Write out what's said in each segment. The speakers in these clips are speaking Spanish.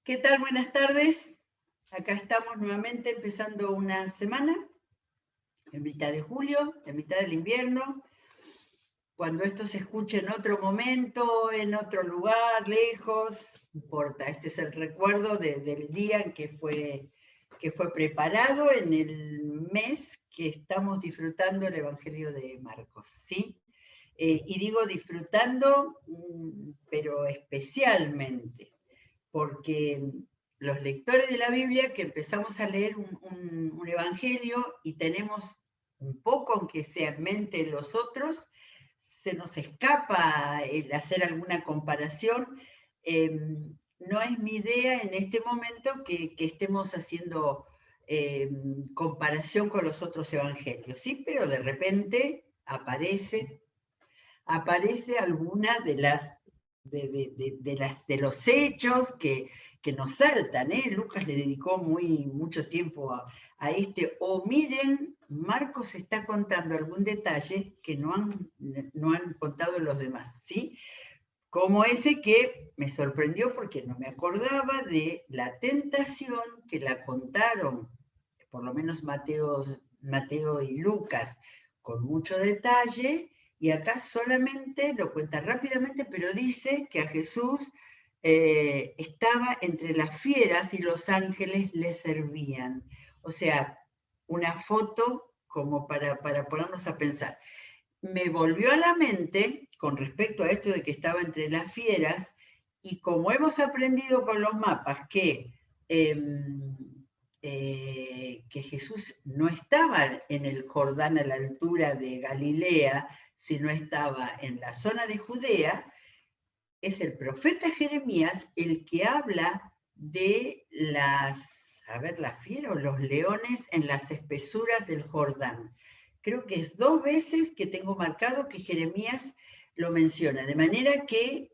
¿Qué tal? Buenas tardes. Acá estamos nuevamente empezando una semana, en mitad de julio, en mitad del invierno. Cuando esto se escuche en otro momento, en otro lugar, lejos, no importa. Este es el recuerdo del día en que fue preparado en el mes que estamos disfrutando el Evangelio de Marcos, ¿sí? Y digo disfrutando, pero especialmente porque los lectores de la Biblia que empezamos a leer un evangelio y tenemos un poco, aunque sea en mente los otros, se nos escapa el hacer alguna comparación. No es mi idea en este momento que estemos haciendo comparación con los otros evangelios, ¿sí? Pero de repente aparece alguna de los hechos que nos saltan, ¿eh? Lucas le dedicó mucho tiempo a este, o miren, Marcos está contando algún detalle que no han contado los demás, ¿sí? Como ese que me sorprendió porque no me acordaba de la tentación que la contaron, por lo menos Mateo y Lucas, con mucho detalle, y acá solamente lo cuenta rápidamente, pero dice que a Jesús estaba entre las fieras y los ángeles le servían. O sea, una foto como para ponernos a pensar. Me volvió a la mente con respecto a esto de que estaba entre las fieras, y como hemos aprendido con los mapas que Jesús no estaba en el Jordán a la altura de Galilea, sino estaba en la zona de Judea, es el profeta Jeremías el que habla de las fieras o los leones en las espesuras del Jordán. Creo que es 2 veces que tengo marcado que Jeremías lo menciona, de manera que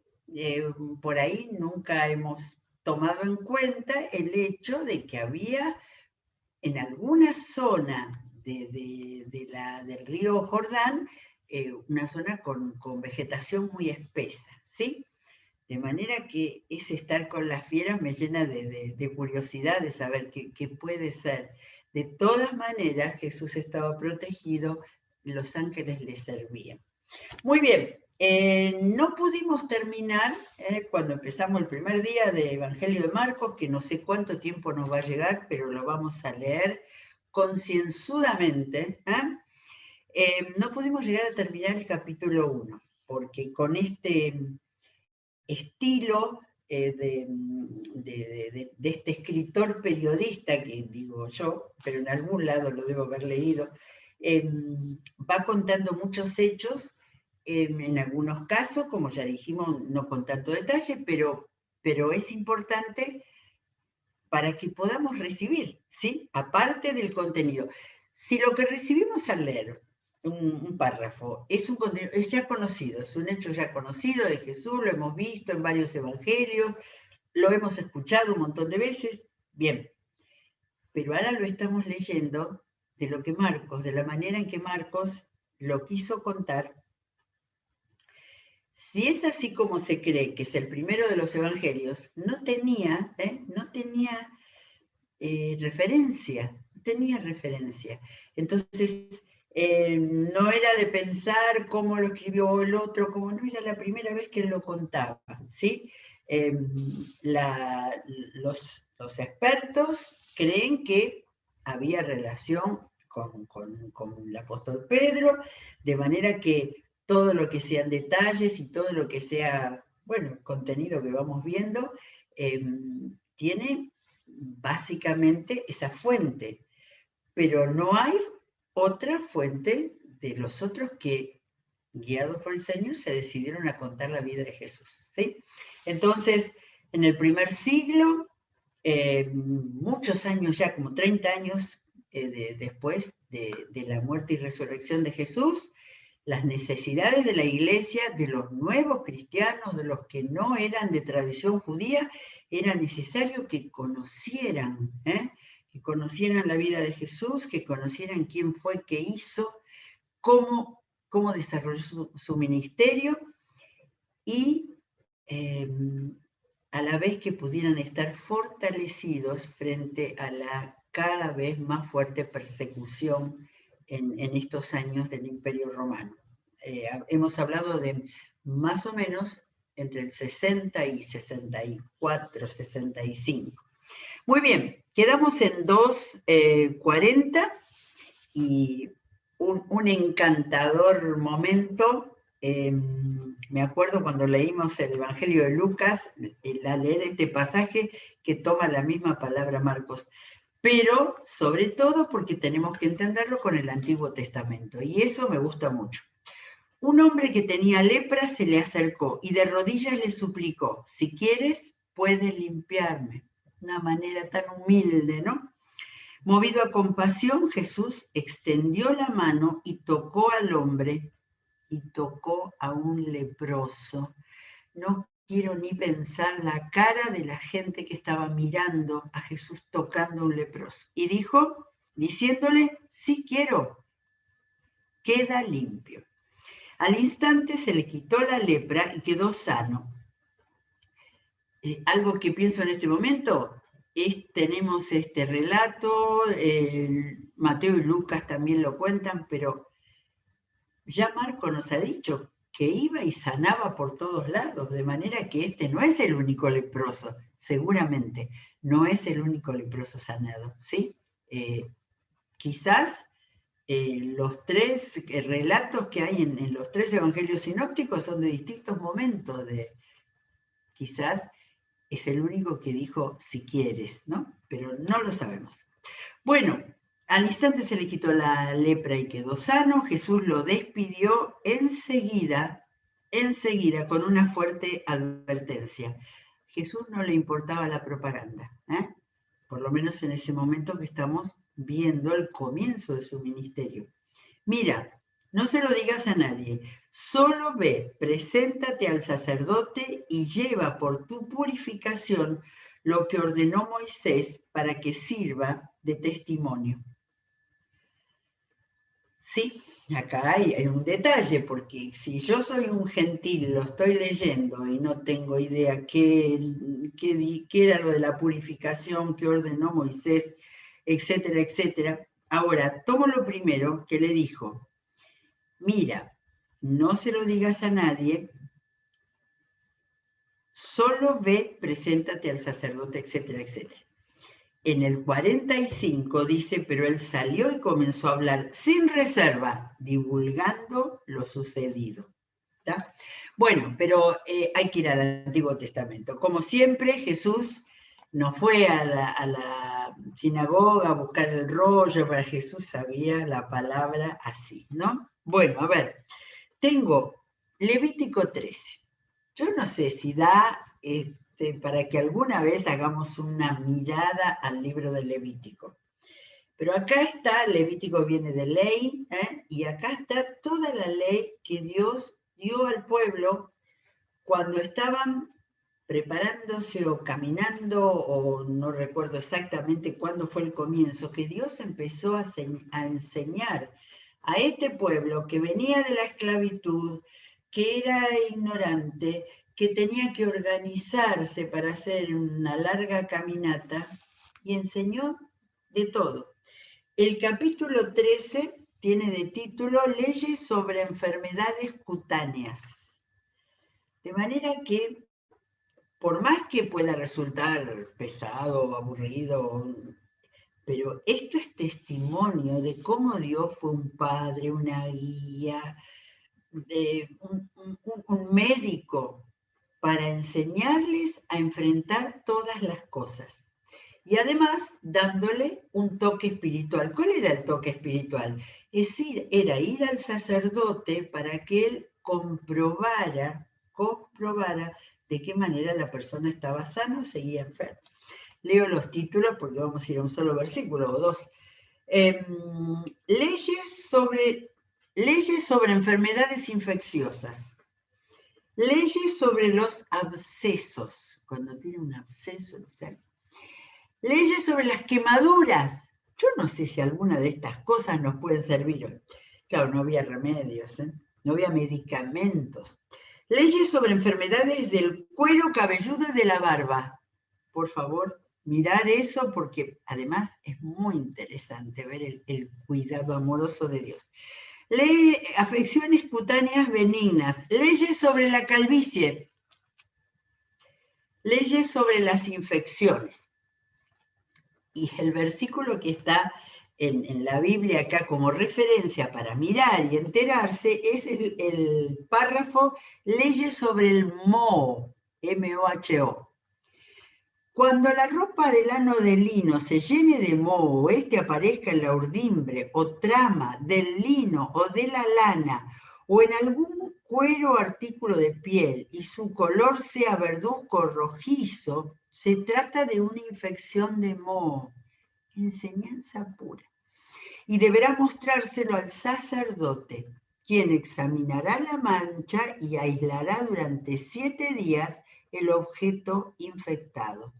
por ahí nunca hemos tomado en cuenta el hecho de que había en alguna zona del río Jordán, una zona con vegetación muy espesa, ¿sí? De manera que ese estar con las fieras me llena de curiosidad de saber qué puede ser. De todas maneras, Jesús estaba protegido, los ángeles le servían. Muy bien, no pudimos terminar cuando empezamos el primer día de Evangelio de Marcos, que no sé cuánto tiempo nos va a llegar, pero lo vamos a leer concienzudamente. No pudimos llegar a terminar el capítulo 1, porque con este estilo de este escritor periodista, que digo yo, pero en algún lado lo debo haber leído, va contando muchos hechos, en algunos casos, como ya dijimos, no con tanto detalle, pero es importante para que podamos recibir, ¿sí? Aparte del contenido. Si lo que recibimos al leer un párrafo es ya conocido, es un hecho ya conocido de Jesús, lo hemos visto en varios evangelios, lo hemos escuchado un montón de veces, bien, pero ahora lo estamos leyendo de lo que Marcos, de la manera en que Marcos lo quiso contar. Si es así como se cree que es el primero de los evangelios, no tenía referencia, tenía referencia. Entonces, no era de pensar cómo lo escribió el otro, como no era la primera vez que él lo contaba, ¿sí? Los expertos creen que había relación con el apóstol Pedro, de manera que todo lo que sean detalles y todo lo que sea, bueno, el contenido que vamos viendo, tiene básicamente esa fuente, pero no hay otra fuente de los otros que, guiados por el Señor, se decidieron a contar la vida de Jesús, ¿sí? Entonces, en el primer siglo, muchos años ya, como 30 años después de la muerte y resurrección de Jesús, las necesidades de la iglesia, de los nuevos cristianos, de los que no eran de tradición judía, era necesario que conocieran la vida de Jesús, que conocieran quién fue, qué hizo, cómo desarrolló su ministerio, y a la vez que pudieran estar fortalecidos frente a la cada vez más fuerte persecución en estos años del Imperio Romano. Hemos hablado de más o menos entre el 60 y 64, 65. Muy bien, quedamos en 2:40 y un encantador momento. Me acuerdo cuando leímos el Evangelio de Lucas, al leer este pasaje que toma la misma palabra Marcos, pero sobre todo porque tenemos que entenderlo con el Antiguo Testamento, y eso me gusta mucho. Un hombre que tenía lepra se le acercó y de rodillas le suplicó: si quieres, puedes limpiarme. Una manera tan humilde, ¿no? Movido a compasión, Jesús extendió la mano y tocó al hombre, y tocó a un leproso. No quiero ni pensar la cara de la gente que estaba mirando a Jesús tocando a un leproso. Y dijo, diciéndole, sí quiero, queda limpio. Al instante se le quitó la lepra y quedó sano. Algo que pienso en este momento, tenemos este relato, Mateo y Lucas también lo cuentan, pero ya Marco nos ha dicho que iba y sanaba por todos lados, de manera que este no es el único leproso, seguramente no es el único leproso sanado, ¿sí? Quizás los tres relatos que hay en los tres evangelios sinópticos son de distintos momentos, quizás es el único que dijo si quieres, ¿no? Pero no lo sabemos. Bueno, al instante se le quitó la lepra y quedó sano. Jesús lo despidió enseguida, con una fuerte advertencia. Jesús no le importaba la propaganda, por lo menos en ese momento que estamos viendo el comienzo de su ministerio. Mira, no se lo digas a nadie, solo ve, preséntate al sacerdote y lleva por tu purificación lo que ordenó Moisés para que sirva de testimonio. Sí, acá hay un detalle, porque si yo soy un gentil, lo estoy leyendo y no tengo idea qué era lo de la purificación, qué ordenó Moisés, etcétera, etcétera. Ahora, tomo lo primero que le dijo. Mira, no se lo digas a nadie, solo ve, preséntate al sacerdote, etcétera, etcétera. En el 45 dice, pero él salió y comenzó a hablar sin reserva, divulgando lo sucedido. ¿Está? Bueno, pero hay que ir al Antiguo Testamento. Como siempre, Jesús no fue a la sinagoga a buscar el rollo, para Jesús sabía la palabra así, ¿no? Bueno, a ver, tengo Levítico 13. Yo no sé si da para que alguna vez hagamos una mirada al libro de Levítico. Pero acá está, Levítico viene de ley, y acá está toda la ley que Dios dio al pueblo cuando estaban preparándose o caminando, o no recuerdo exactamente cuándo fue el comienzo, que Dios empezó a enseñar a este pueblo que venía de la esclavitud, que era ignorante, que tenía que organizarse para hacer una larga caminata, y enseñó de todo. El capítulo 13 tiene de título Leyes sobre enfermedades cutáneas. De manera que, por más que pueda resultar pesado, aburrido, pero esto es testimonio de cómo Dios fue un padre, una guía, un médico para enseñarles a enfrentar todas las cosas. Y además dándole un toque espiritual. ¿Cuál era el toque espiritual? Era ir al sacerdote para que él comprobara de qué manera la persona estaba sana o seguía enferma. Leo los títulos porque vamos a ir a un solo versículo o dos. Leyes sobre enfermedades infecciosas. Leyes sobre los abscesos. Cuando tiene un absceso, ¿sí? Leyes sobre las quemaduras. Yo no sé si alguna de estas cosas nos pueden servir hoy. Claro, no había remedios, no había medicamentos. Leyes sobre enfermedades del cuero cabelludo y de la barba. Por favor, mirar eso porque además es muy interesante ver el cuidado amoroso de Dios. Afecciones cutáneas benignas. Leyes sobre la calvicie. Leyes sobre las infecciones. Y el versículo que está en la Biblia acá como referencia para mirar y enterarse es el párrafo Leyes sobre el moho, M-O-H-O. Cuando la ropa de lano de lino se llene de moho, o este aparezca en la urdimbre o trama del lino o de la lana, o en algún cuero o artículo de piel, y su color sea verduzco o rojizo, se trata de una infección de moho. Enseñanza pura. Y deberá mostrárselo al sacerdote, quien examinará la mancha y aislará durante 7 días el objeto infectado.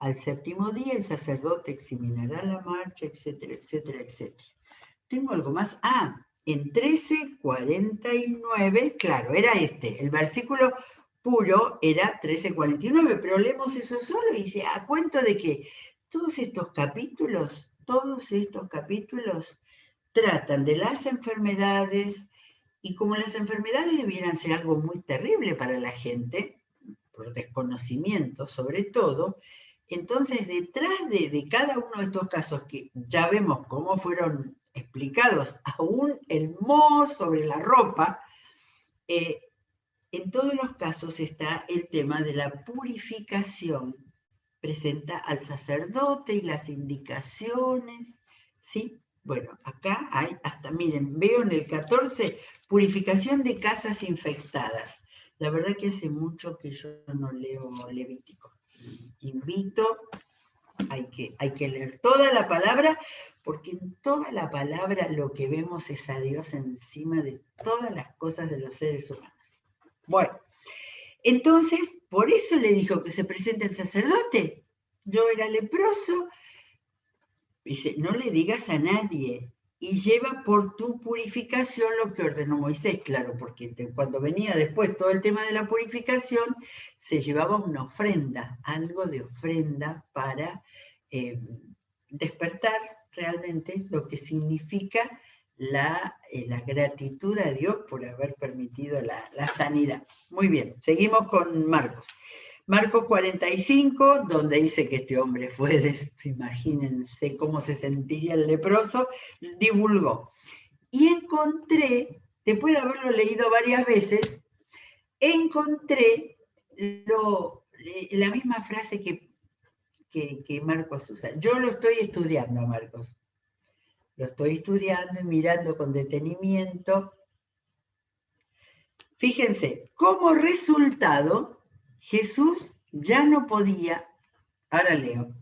Al 7º día el sacerdote examinará la mancha, etcétera, etcétera, etcétera. ¿Tengo algo más? En 13:49, claro, era el versículo puro era 13:49, pero leemos eso solo y dice, ¿a cuento de que todos estos capítulos tratan de las enfermedades, y como las enfermedades debieran ser algo muy terrible para la gente, por desconocimiento sobre todo, entonces detrás de cada uno de estos casos, que ya vemos cómo fueron explicados, aún el moho sobre la ropa, en todos los casos está el tema de la purificación. Presenta al sacerdote y las indicaciones, ¿sí? Bueno, acá hay hasta, miren, veo en el 14, purificación de casas infectadas. La verdad que hace mucho que yo no leo Levítico. Invito, hay que leer toda la palabra, porque en toda la palabra lo que vemos es a Dios encima de todas las cosas de los seres humanos. Bueno, entonces, por eso le dijo que se presente el sacerdote. Yo era leproso. Dice, no le digas a nadie, y lleva por tu purificación lo que ordenó Moisés, claro, porque cuando venía después todo el tema de la purificación, se llevaba una ofrenda, algo de ofrenda para despertar realmente lo que significa la gratitud a Dios por haber permitido la sanidad. Muy bien, seguimos con Marcos. Marcos 45, donde dice que este hombre fue, imagínense cómo se sentiría el leproso, divulgó. Y encontré, después de haberlo leído varias veces, encontré la misma frase que Marcos usa. Yo lo estoy estudiando, Marcos. Lo estoy estudiando y mirando con detenimiento. Fíjense, como resultado, Jesús ya no podía, ahora leo,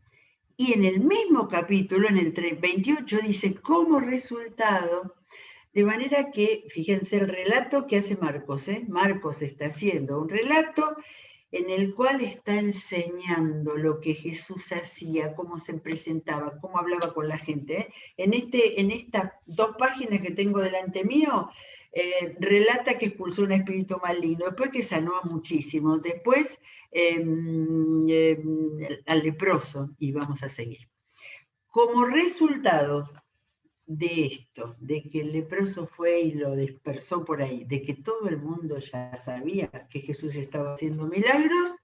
y en el mismo capítulo, en el 28, dice, como resultado, de manera que, fíjense el relato que hace Marcos, Marcos está haciendo un relato en el cual está enseñando lo que Jesús hacía, cómo se presentaba, cómo hablaba con la gente. En estas 2 páginas que tengo delante mío, relata que expulsó un espíritu maligno, después que sanó a muchísimos, después al leproso, y vamos a seguir. Como resultado de esto, de que el leproso fue y lo dispersó por ahí, de que todo el mundo ya sabía que Jesús estaba haciendo milagros,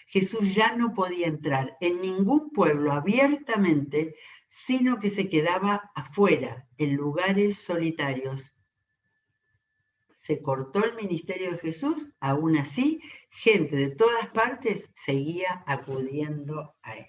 Jesús ya no podía entrar en ningún pueblo abiertamente, sino que se quedaba afuera, en lugares solitarios. Se cortó el ministerio de Jesús, aún así, gente de todas partes seguía acudiendo a él.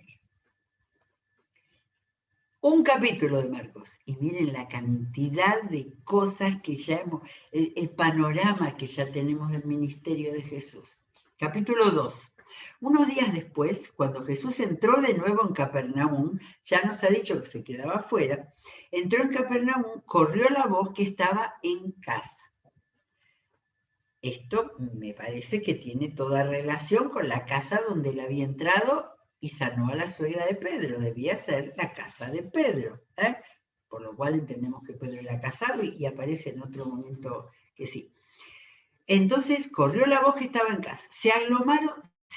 Un capítulo de Marcos, y miren la cantidad de cosas que ya hemos, el panorama que ya tenemos del ministerio de Jesús. Capítulo 2. Unos días después, cuando Jesús entró de nuevo en Capernaum, ya nos ha dicho que se quedaba afuera, entró en Capernaum, corrió la voz que estaba en casa. Esto me parece que tiene toda relación con la casa donde él había entrado y sanó a la suegra de Pedro. Debía ser la casa de Pedro, por lo cual entendemos que Pedro era casado y aparece en otro momento que sí. Entonces corrió la voz que estaba en casa. Se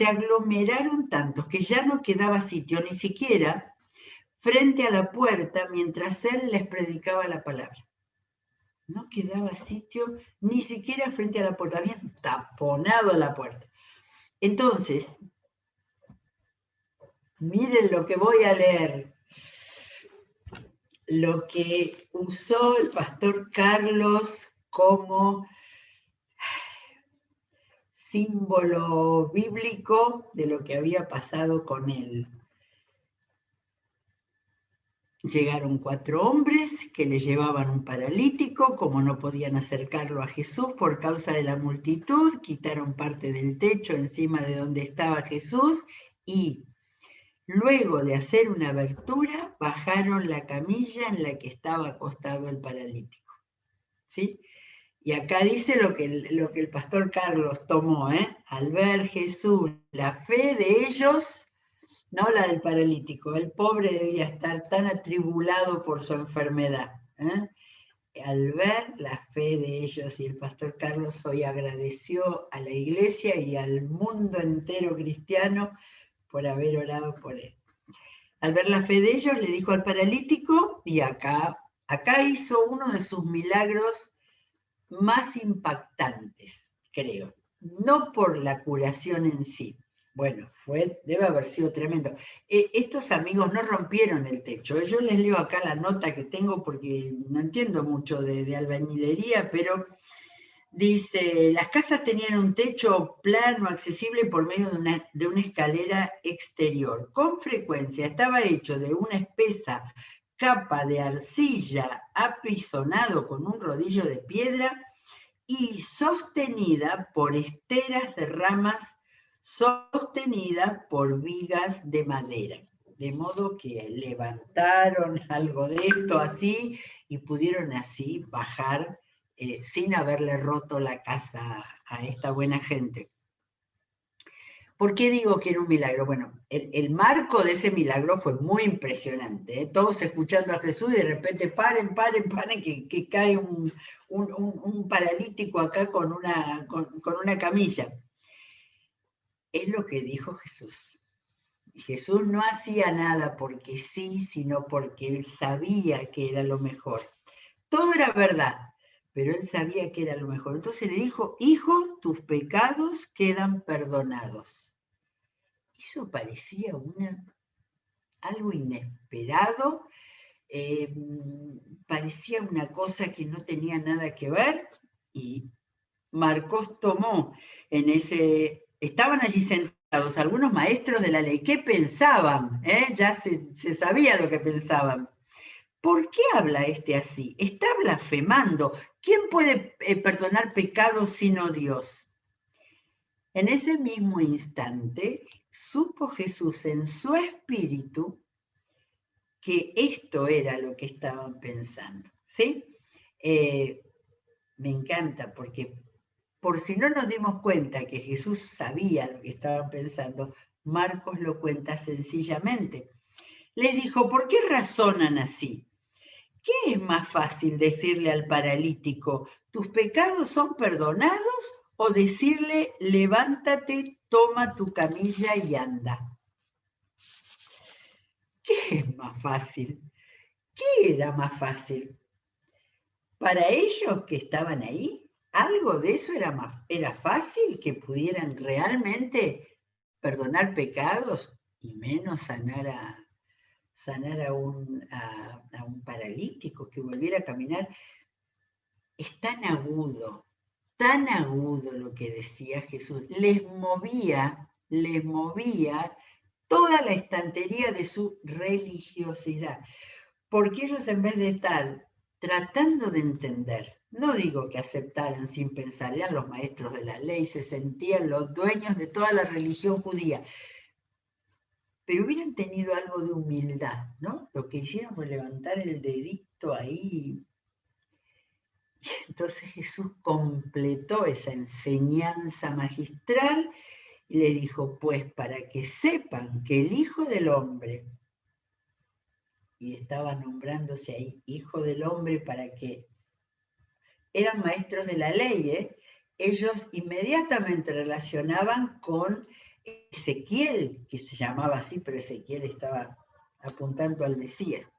aglomeraron tantos que ya no quedaba sitio ni siquiera frente a la puerta mientras él les predicaba la palabra. No quedaba sitio ni siquiera frente a la puerta, habían taponado la puerta. Entonces, miren lo que voy a leer, lo que usó el pastor Carlos como símbolo bíblico de lo que había pasado con él. Llegaron 4 hombres que le llevaban un paralítico, como no podían acercarlo a Jesús por causa de la multitud, quitaron parte del techo encima de donde estaba Jesús y luego de hacer una abertura, bajaron la camilla en la que estaba acostado el paralítico. ¿Sí? Y acá dice lo que el pastor Carlos tomó, al ver Jesús, la fe de ellos, no la del paralítico, el pobre debía estar tan atribulado por su enfermedad. Al ver la fe de ellos, y el pastor Carlos hoy agradeció a la iglesia y al mundo entero cristiano por haber orado por él. Al ver la fe de ellos, le dijo al paralítico, y acá hizo uno de sus milagros más impactantes, creo, no por la curación en sí. Bueno, debe haber sido tremendo. Estos amigos no rompieron el techo. Yo les leo acá la nota que tengo porque no entiendo mucho de albañilería, pero dice, las casas tenían un techo plano, accesible por medio de una escalera exterior. Con frecuencia estaba hecho de una espesa capa de arcilla apisonado con un rodillo de piedra y sostenida por esteras de ramas sostenida por vigas de madera. De modo que levantaron algo de esto así y pudieron así bajar sin haberle roto la casa a esta buena gente. ¿Por qué digo que era un milagro? Bueno, el marco de ese milagro fue muy impresionante. Todos escuchando a Jesús y de repente paren, que cae un paralítico acá con una camilla. Es lo que dijo Jesús. Jesús no hacía nada porque sí, sino porque él sabía que era lo mejor. Todo era verdad, pero él sabía que era lo mejor. Entonces le dijo, hijo, tus pecados quedan perdonados. Eso parecía algo inesperado, parecía una cosa que no tenía nada que ver, y Marcos tomó estaban allí sentados algunos maestros de la ley. ¿Qué pensaban? Ya se sabía lo que pensaban. ¿Por qué habla este así? Está blasfemando. ¿Quién puede perdonar pecados sino Dios? En ese mismo instante, supo Jesús en su espíritu que esto era lo que estaban pensando. ¿Sí? Me encanta porque por si no nos dimos cuenta que Jesús sabía lo que estaban pensando, Marcos lo cuenta sencillamente. Les dijo, ¿por qué razonan así? ¿Qué es más fácil decirle al paralítico, tus pecados son perdonados? O decirle, levántate, toma tu camilla y anda. ¿Qué es más fácil? ¿Qué era más fácil? Para ellos que estaban ahí, algo de eso era fácil, que pudieran realmente perdonar pecados y menos sanar a un paralítico que volviera a caminar. Es tan agudo lo que decía Jesús, les movía toda la estantería de su religiosidad, porque ellos en vez de estar tratando de entender, no digo que aceptaran sin pensar, eran los maestros de la ley, se sentían los dueños de toda la religión judía, pero hubieran tenido algo de humildad, ¿no? Lo que hicieron fue levantar el dedito ahí. Entonces Jesús completó esa enseñanza magistral y le dijo, pues para que sepan que el Hijo del Hombre, y estaba nombrándose ahí, Hijo del Hombre, para que eran maestros de la ley, ellos inmediatamente relacionaban con Ezequiel, que se llamaba así, pero Ezequiel estaba apuntando al Mesías.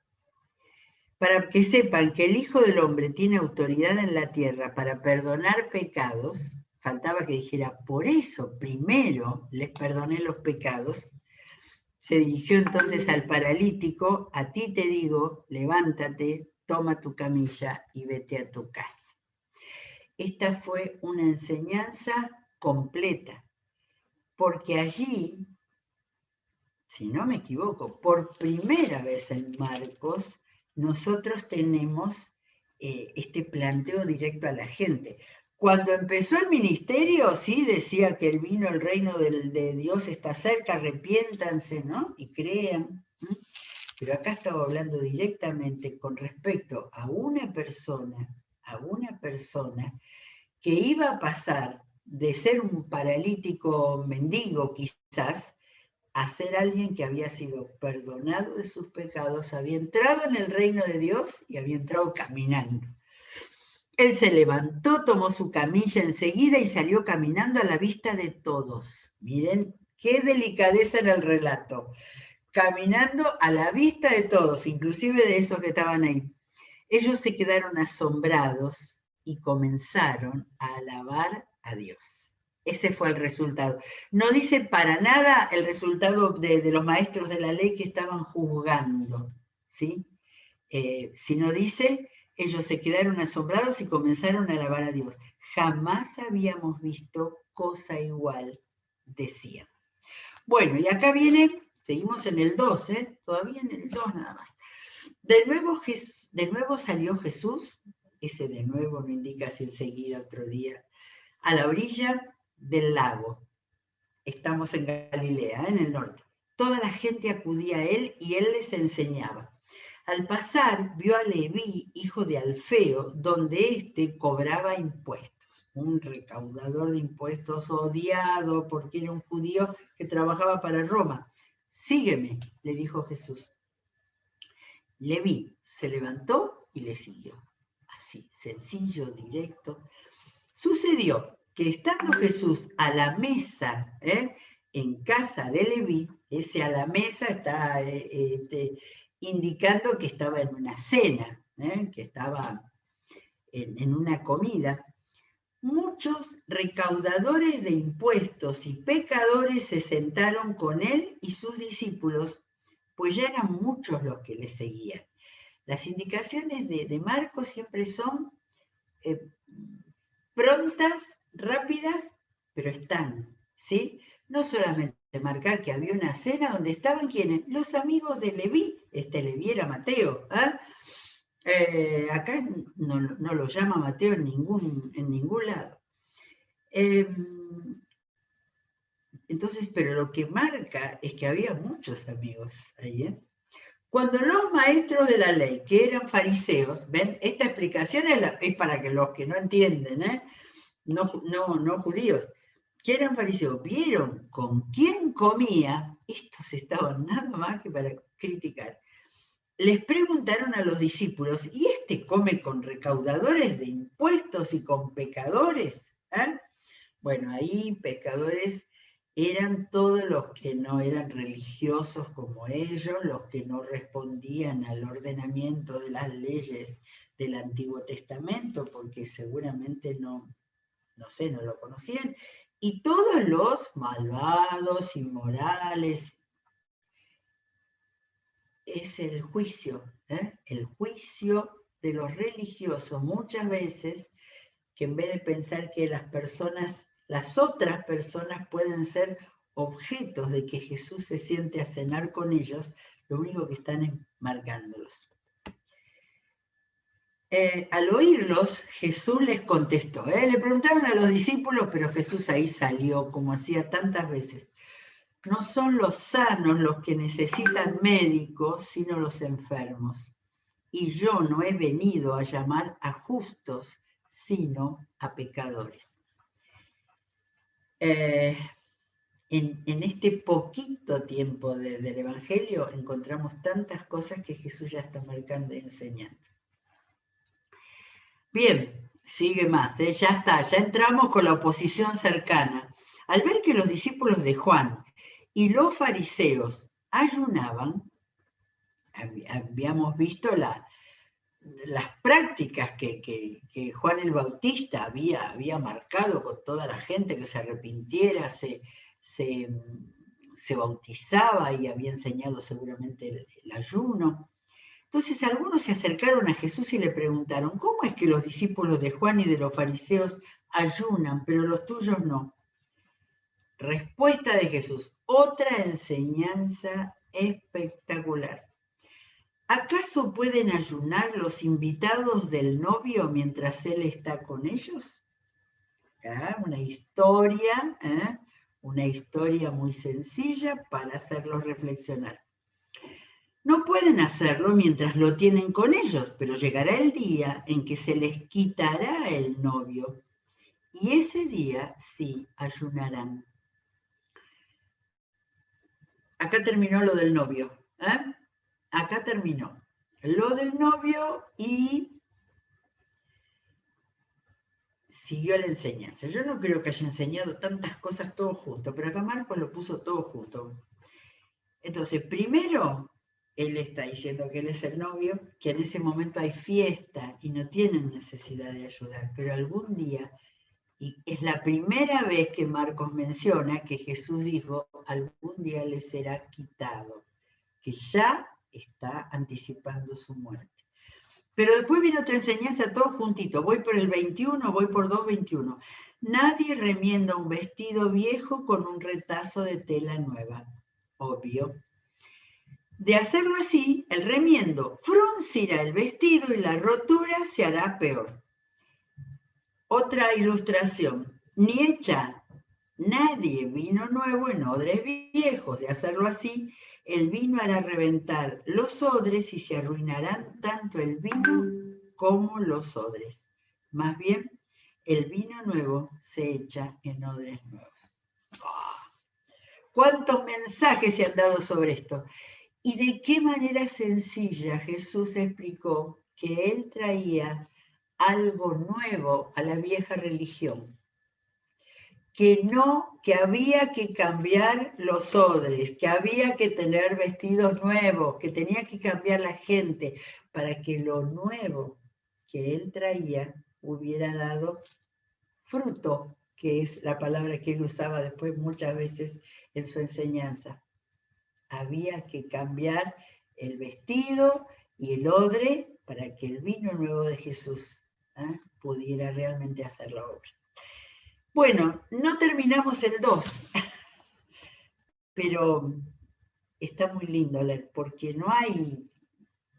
Para que sepan que el Hijo del Hombre tiene autoridad en la tierra para perdonar pecados, faltaba que dijera, por eso primero les perdoné los pecados. Se dirigió entonces al paralítico, a ti te digo, levántate, toma tu camilla y vete a tu casa. Esta fue una enseñanza completa, porque allí, si no me equivoco, por primera vez en Marcos, nosotros tenemos este planteo directo a la gente. Cuando empezó el ministerio, sí decía que vino el reino de Dios está cerca, arrepiéntanse, ¿no? Y crean. Pero acá estaba hablando directamente con respecto a una persona que iba a pasar de ser un paralítico mendigo quizás, a ser alguien que había sido perdonado de sus pecados, había entrado en el reino de Dios y había entrado caminando. Él se levantó, tomó su camilla enseguida y salió caminando a la vista de todos. Miren qué delicadeza en el relato. Caminando a la vista de todos, inclusive de esos que estaban ahí. Ellos se quedaron asombrados y comenzaron a alabar a Dios. Ese fue el resultado. No dice para nada el resultado de los maestros de la ley que estaban juzgando, ¿sí? Sino dice, ellos se quedaron asombrados y comenzaron a alabar a Dios. Jamás habíamos visto cosa igual, decían. Bueno, y acá viene, seguimos en el 2, todavía en el 2 nada más. De nuevo salió Jesús, ese de nuevo no indica si enseguida otro día, a la orilla del lago. Estamos en Galilea, en el norte. Toda la gente acudía a él y él les enseñaba. Al pasar, vio a Leví, hijo de Alfeo, donde éste cobraba impuestos. Un recaudador de impuestos odiado porque era un judío que trabajaba para Roma. Sígueme, le dijo Jesús. Leví se levantó y le siguió. Así, sencillo, directo. Sucedió que estando Jesús a la mesa, en casa de Leví, ese a la mesa está indicando que estaba en una cena, que estaba en una comida, muchos recaudadores de impuestos y pecadores se sentaron con él y sus discípulos, pues ya eran muchos los que le seguían. Las indicaciones de Marcos siempre son prontas, rápidas, pero están, ¿sí? No solamente marcar que había una cena donde estaban quienes, los amigos de Leví, Leví era Mateo, acá no lo llama Mateo en ningún lado. Entonces, pero lo que marca es que había muchos amigos ahí, Cuando los maestros de la ley, que eran fariseos, ven, esta explicación es para que los que no entienden, no judíos, que eran fariseos, vieron con quién comía, estos estaban nada más que para criticar. Les preguntaron a los discípulos, ¿y este come con recaudadores de impuestos y con pecadores? Bueno, ahí pecadores eran todos los que no eran religiosos como ellos, los que no respondían al ordenamiento de las leyes del Antiguo Testamento, porque seguramente no lo conocían, y todos los malvados, inmorales. Es el juicio de los religiosos muchas veces, que en vez de pensar que las otras personas pueden ser objetos de que Jesús se siente a cenar con ellos, lo único que están es marcándolos. Al oírlos, Jesús les contestó. Le preguntaron a los discípulos, pero Jesús ahí salió, como hacía tantas veces. No son los sanos los que necesitan médicos, sino los enfermos. Y yo no he venido a llamar a justos, sino a pecadores. En este poquito tiempo del Evangelio encontramos tantas cosas que Jesús ya está marcando y enseñando. Bien, Sigue más, ya está, ya entramos con la oposición cercana. Al ver que los discípulos de Juan y los fariseos ayunaban, habíamos visto las prácticas que Juan el Bautista había marcado con toda la gente que se arrepintiera, se bautizaba y había enseñado seguramente el ayuno. Entonces algunos se acercaron a Jesús y le preguntaron, ¿cómo es que los discípulos de Juan y de los fariseos ayunan, pero los tuyos no? Respuesta de Jesús, otra enseñanza espectacular. ¿Acaso pueden ayunar los invitados del novio mientras él está con ellos? Una historia muy sencilla para hacerlos reflexionar. No pueden hacerlo mientras lo tienen con ellos, pero llegará el día en que se les quitará el novio. Y ese día sí ayunarán. Acá terminó lo del novio. Acá terminó lo del novio y siguió la enseñanza. Yo no creo que haya enseñado tantas cosas todo junto, pero acá Marcos lo puso todo junto. Entonces, primero, él está diciendo que él es el novio, que en ese momento hay fiesta y no tienen necesidad de ayudar, pero algún día, y es la primera vez que Marcos menciona que Jesús dijo, algún día le será quitado, que ya está anticipando su muerte. Pero después viene otra enseñanza todo juntito, voy por el 21, voy por 2:21. Nadie remienda un vestido viejo con un retazo de tela nueva, obvio. De hacerlo así, el remiendo fruncirá el vestido y la rotura se hará peor. Otra ilustración, ni echa nadie vino nuevo en odres viejos. De hacerlo así, el vino hará reventar los odres y se arruinarán tanto el vino como los odres. Más bien, el vino nuevo se echa en odres nuevos. ¿Cuántos mensajes se han dado sobre esto? Y de qué manera sencilla Jesús explicó que él traía algo nuevo a la vieja religión. Que había que cambiar los odres, que había que tener vestidos nuevos, que tenía que cambiar la gente para que lo nuevo que él traía hubiera dado fruto, que es la palabra que él usaba después muchas veces en su enseñanza. Había que cambiar el vestido y el odre para que el vino nuevo de Jesús pudiera realmente hacer la obra. Bueno, no terminamos el 2, pero está muy lindo leer, porque no hay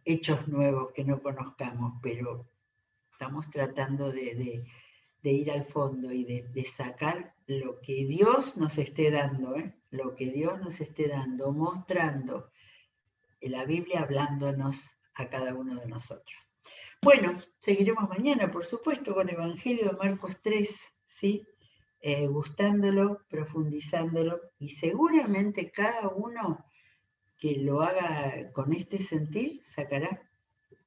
hechos nuevos que no conozcamos, pero estamos tratando de ir al fondo y de sacar lo que Dios nos esté dando, lo que Dios nos esté dando, mostrando en la Biblia, hablándonos a cada uno de nosotros. Bueno, seguiremos mañana, por supuesto, con el Evangelio de Marcos 3, ¿sí? Gustándolo, profundizándolo, y seguramente cada uno que lo haga con este sentir sacará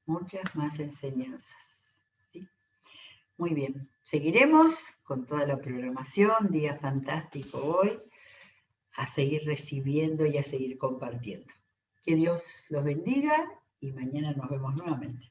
muchas más enseñanzas. ¿Sí? Muy bien, seguiremos con toda la programación, día fantástico hoy, a seguir recibiendo y a seguir compartiendo. Que Dios los bendiga y mañana nos vemos nuevamente.